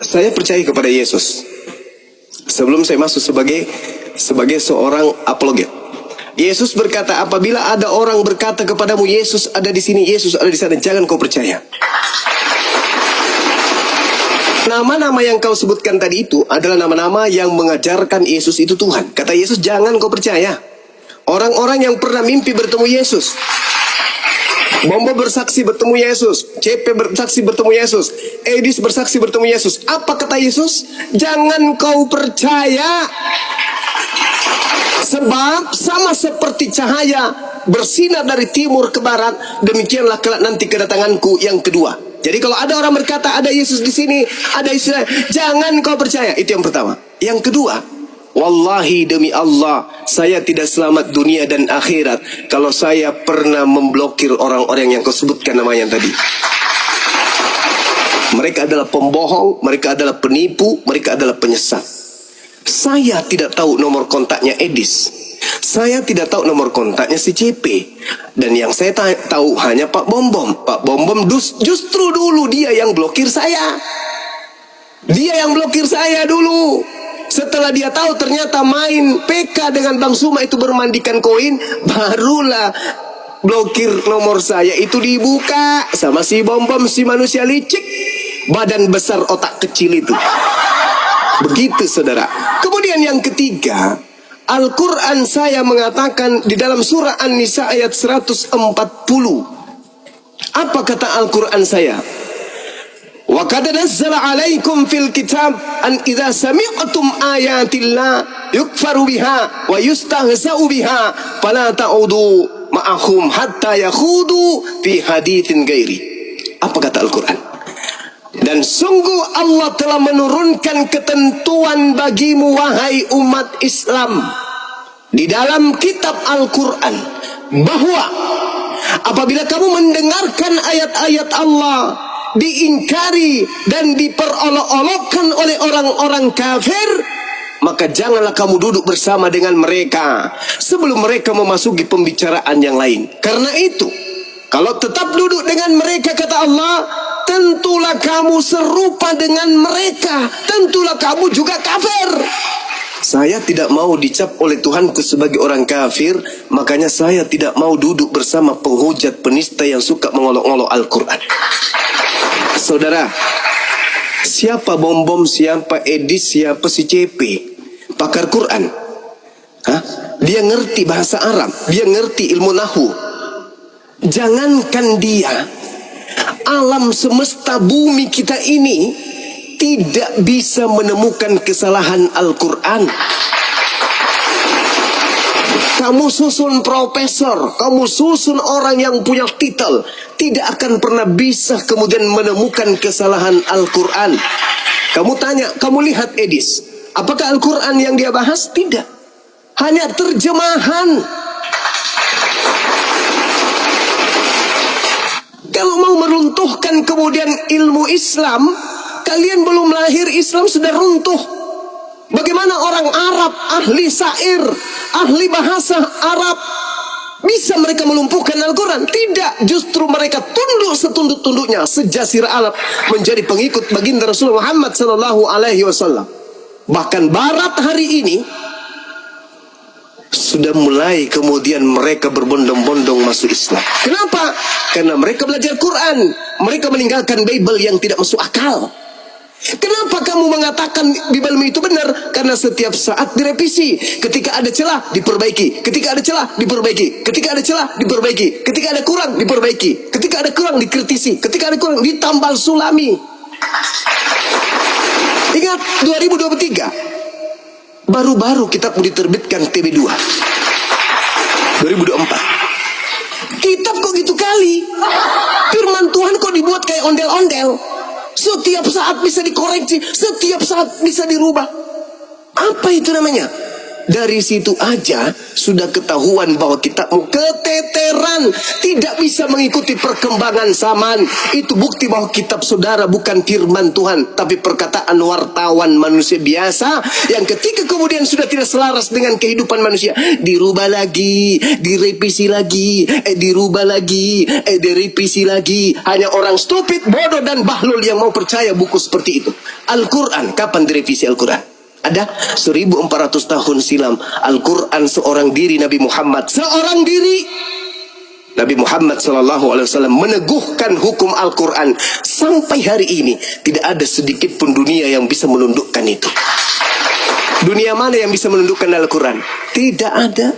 Saya percaya kepada Yesus. Sebelum saya masuk sebagai seorang apologet. Yesus berkata, apabila ada orang berkata kepadamu, Yesus ada di sini, Yesus ada di sana, jangan kau percaya. Nama-nama yang kau sebutkan tadi itu adalah nama-nama yang mengajarkan Yesus itu Tuhan. Kata Yesus, jangan kau percaya. Orang-orang yang pernah mimpi bertemu Yesus, Bombo bersaksi bertemu Yesus, CP bersaksi bertemu Yesus, Edis bersaksi bertemu Yesus. Apa kata Yesus? Jangan kau percaya. Sebab sama seperti cahaya bersinar dari timur ke barat, demikianlah kelak nanti kedatanganku yang kedua. Jadi kalau ada orang berkata ada Yesus di sini, ada Yesus, jangan kau percaya. Itu yang pertama. Yang kedua, wallahi demi Allah, saya tidak selamat dunia dan akhirat kalau saya pernah memblokir orang-orang yang kau sebutkan namanya tadi. Mereka adalah pembohong, mereka adalah penipu, mereka adalah penyesat. Saya tidak tahu nomor kontaknya Edis, saya tidak tahu nomor kontaknya si CP. Dan yang saya tahu hanya Pak Bombom. Pak Bombom justru dulu dia yang blokir saya. Dia yang blokir saya dulu. Setelah dia tahu ternyata main PK dengan Bang Suma itu bermandikan koin, barulah blokir nomor saya itu dibuka sama si Bombom, si manusia licik, badan besar otak kecil itu. Begitu saudara. Kemudian yang ketiga, Al-Quran saya mengatakan di dalam surah An-Nisa ayat 140. Apa kata Al-Quran saya? Wa qad nazzala 'alaikum fil kitab an idza sami'tum ayatillah yukfaru biha wa yustahza'u biha fala ta'udu ma'ahum hatta yakhudu fi haditsin ghairi. Apa kata Al-Quran? Dan sungguh Allah telah menurunkan ketentuan bagimu wahai umat Islam di dalam kitab Al-Quran, bahwa apabila kamu mendengarkan ayat-ayat Allah diingkari dan diperolok-olokkan oleh orang-orang kafir, maka janganlah kamu duduk bersama dengan mereka sebelum mereka memasuki pembicaraan yang lain. Karena itu, kalau tetap duduk dengan mereka, kata Allah, tentulah kamu serupa dengan mereka, tentulah kamu juga kafir. Saya tidak mau dicap oleh Tuhanku sebagai orang kafir, makanya saya tidak mau duduk bersama penghujat penista yang suka mengolok-olok Al-Quran. Saudara, siapa Bombom, siapa Edis, siapa si CP? Pakar Quran. Dia ngerti bahasa Arab, dia ngerti ilmu nahu. Jangankan dia, alam semesta bumi kita ini tidak bisa menemukan kesalahan Al-Quran. Kamu susun profesor, kamu susun orang yang punya titel, tidak akan pernah bisa kemudian menemukan kesalahan Al-Quran. Kamu tanya, kamu lihat Edis, apakah Al-Quran yang dia bahas? Tidak, hanya terjemahan. Kalau mau meruntuhkan kemudian ilmu Islam, kalian belum lahir Islam sudah runtuh. Bagaimana orang Arab, ahli syair, ahli bahasa Arab, bisa mereka melumpuhkan Al-Quran? Tidak, justru mereka tunduk setunduk-tunduknya sejazirah Arab menjadi pengikut baginda Rasulullah Muhammad SAW. Bahkan Barat hari ini sudah mulai kemudian mereka berbondong-bondong masuk Islam. Kenapa? Karena mereka belajar Quran, mereka meninggalkan Bible yang tidak masuk akal. Kenapa kamu mengatakan Bible itu benar? Karena setiap saat direvisi. Ketika ada celah diperbaiki, ketika ada celah diperbaiki, ketika ada celah diperbaiki, ketika ada kurang diperbaiki, ketika ada kurang dikritisi, ketika ada kurang ditambal sulami. Ingat 2023 baru-baru kitab diterbitkan TB2 2024. Kitab kok gitu kali, firman Tuhan kok dibuat kayak ondel-ondel. Setiap saat bisa dikoreksi, setiap saat bisa dirubah. Apa itu namanya? Dari situ aja sudah ketahuan bahwa kitabmu keteteran, tidak bisa mengikuti perkembangan zaman. Itu bukti bahwa kitab saudara bukan firman Tuhan, tapi perkataan wartawan manusia biasa yang ketika kemudian sudah tidak selaras dengan kehidupan manusia, dirubah lagi, direvisi lagi, dirubah lagi, direvisi lagi. Hanya orang stupid, bodoh dan bahlul yang mau percaya buku seperti itu. Al-Quran, kapan direvisi Al-Quran? Ada 1400 tahun silam Al-Quran seorang diri. Nabi Muhammad seorang diri. Nabi Muhammad SAW meneguhkan hukum Al-Quran. Sampai hari ini tidak ada sedikit pun dunia yang bisa menundukkan itu. Dunia mana yang bisa menundukkan Al-Quran? Tidak ada.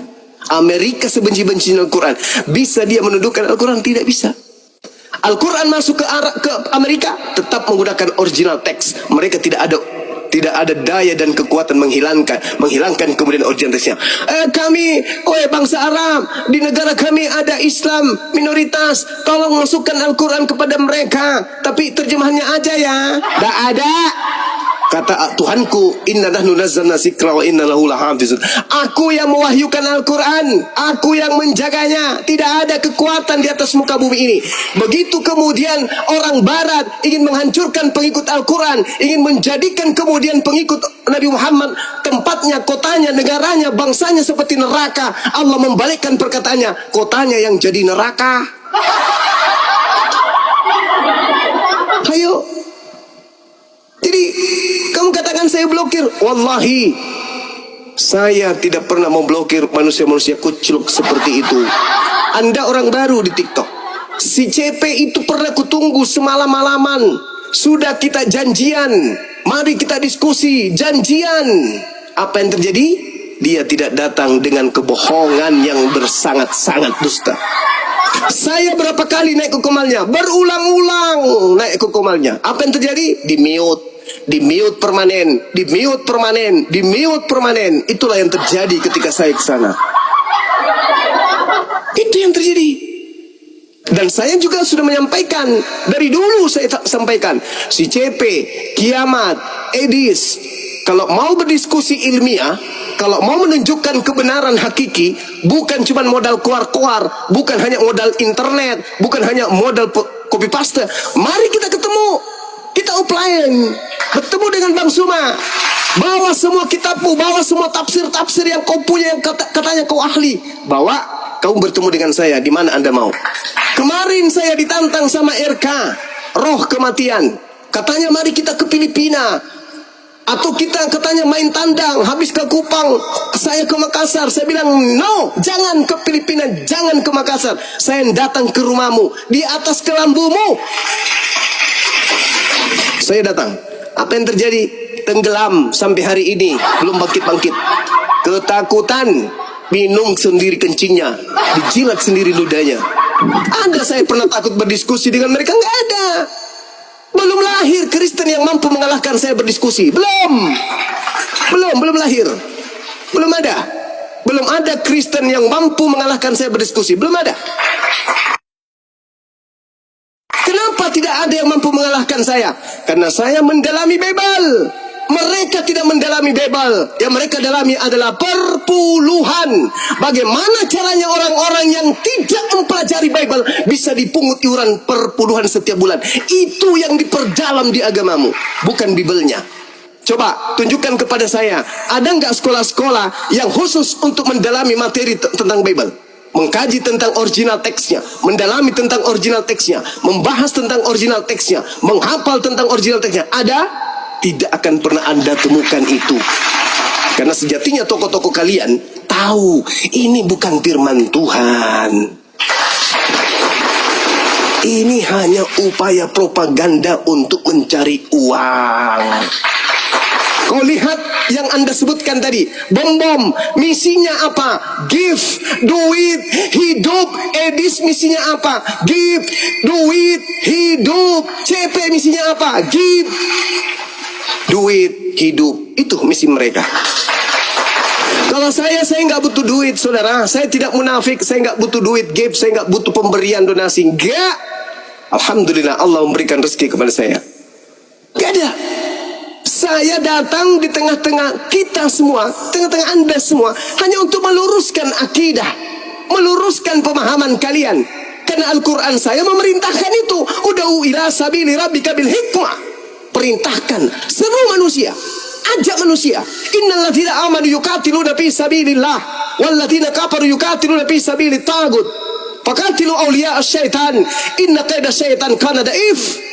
Amerika sebenci-bencinya Al-Quran, bisa dia menundukkan Al-Quran? Tidak bisa. Al-Quran masuk ke Amerika, tetap menggunakan original teks. Mereka tidak ada daya dan kekuatan menghilangkan kemudian originalitasnya. Kami, bangsa Arab, di negara kami ada Islam minoritas, tolong masukkan Al-Quran kepada mereka, tapi terjemahannya aja ya. Tidak ada. Kata Tuhanku, inna nahnu nazzalna dzikra wa inna lahu lahafizun. Aku yang mewahyukan Al-Quran, aku yang menjaganya. Tidak ada kekuatan di atas muka bumi ini. Begitu kemudian orang barat ingin menghancurkan pengikut Al-Quran, ingin menjadikan kemudian pengikut Nabi Muhammad tempatnya, kotanya, negaranya, bangsanya seperti neraka, Allah membalikkan perkataannya, kotanya yang jadi neraka. Ayo. Jadi kamu katakan saya blokir. Wallahi saya tidak pernah memblokir manusia-manusia kucluk seperti itu. Anda orang baru di TikTok. Si CP itu pernah kutunggu semalam-malaman. Sudah kita janjian, mari kita diskusi, janjian. Apa yang terjadi? Dia tidak datang dengan kebohongan yang bersangat-sangat dusta. Saya berapa kali naik ke komalnya, berulang-ulang naik ke komalnya. Apa yang terjadi? Di mute permanen. Itulah yang terjadi ketika saya ke sana. Itu yang terjadi. Dan saya juga sudah menyampaikan, dari dulu saya sampaikan, si CP, Kiamat, Edis, kalau mau berdiskusi ilmiah, kalau mau menunjukkan kebenaran hakiki, bukan cuma modal koar-koar, bukan hanya modal internet, bukan hanya modal copy paste. Mari kita ketemu, kita offline, bertemu dengan Bang Suma, bawa semua kitabmu, bawa semua tafsir-tafsir yang kau punya, yang katanya kau ahli, bawa, kau bertemu dengan saya, di mana Anda mau. Kemarin saya ditantang sama RK, roh kematian, katanya mari kita ke Filipina, atau kita katanya main tandang, habis ke Kupang, saya ke Makassar. Saya bilang, no, jangan ke Filipina, jangan ke Makassar. Saya datang ke rumahmu, di atas kelambumu. Saya datang. Apa yang terjadi? Tenggelam sampai hari ini, belum bangkit-bangkit. Ketakutan, minum sendiri kencingnya, dijilat sendiri ludahnya. Ada saya pernah takut berdiskusi dengan mereka? Nggak ada. Belum lahir Kristen yang mampu mengalahkan saya berdiskusi. Belum lahir. Belum ada Kristen yang mampu mengalahkan saya berdiskusi. Belum ada. Kenapa tidak ada yang mampu mengalahkan saya? Karena saya mendalami Bible. Mereka tidak mendalami Bible. Yang mereka dalami adalah perpuluhan. Bagaimana caranya orang-orang yang tidak mempelajari Bible bisa dipungut iuran perpuluhan setiap bulan. Itu yang diperdalam di agamamu, bukan Biblenya. Coba tunjukkan kepada saya, ada nggak sekolah-sekolah yang khusus untuk mendalami materi tentang Bible? Mengkaji tentang original teksnya, mendalami tentang original teksnya, membahas tentang original teksnya, menghafal tentang original teksnya. Ada? Tidak akan pernah Anda temukan itu. Karena sejatinya tokoh-tokoh kalian tahu ini bukan firman Tuhan. Ini hanya upaya propaganda untuk mencari uang. Kau lihat yang Anda sebutkan tadi, bom-bom, misinya apa? Give, duit, hidup. Edis misinya apa? Give, duit, hidup. CP misinya apa? Give, duit, hidup. Itu misi mereka. Kalau saya nggak butuh duit, saudara. Saya tidak munafik. Saya nggak butuh duit, give. Saya nggak butuh pemberian donasi. Enggak. Alhamdulillah Allah memberikan rezeki kepada saya. Gak ada. Saya datang di tengah-tengah kita semua, tengah-tengah Anda semua, hanya untuk meluruskan akidah, meluruskan pemahaman kalian. Karena Al-Quran saya memerintahkan itu. Ud'u ila sabili rabbika bil hikmah. Perintahkan, seru manusia, ajak manusia. Innal ladzina amanu yuqatiluna fi sabilillah wal ladzina kafaru yuqatiluna fi sabilit tagut. Faqatilu awliya asy-syaitan inna kaida syaitan kana daif.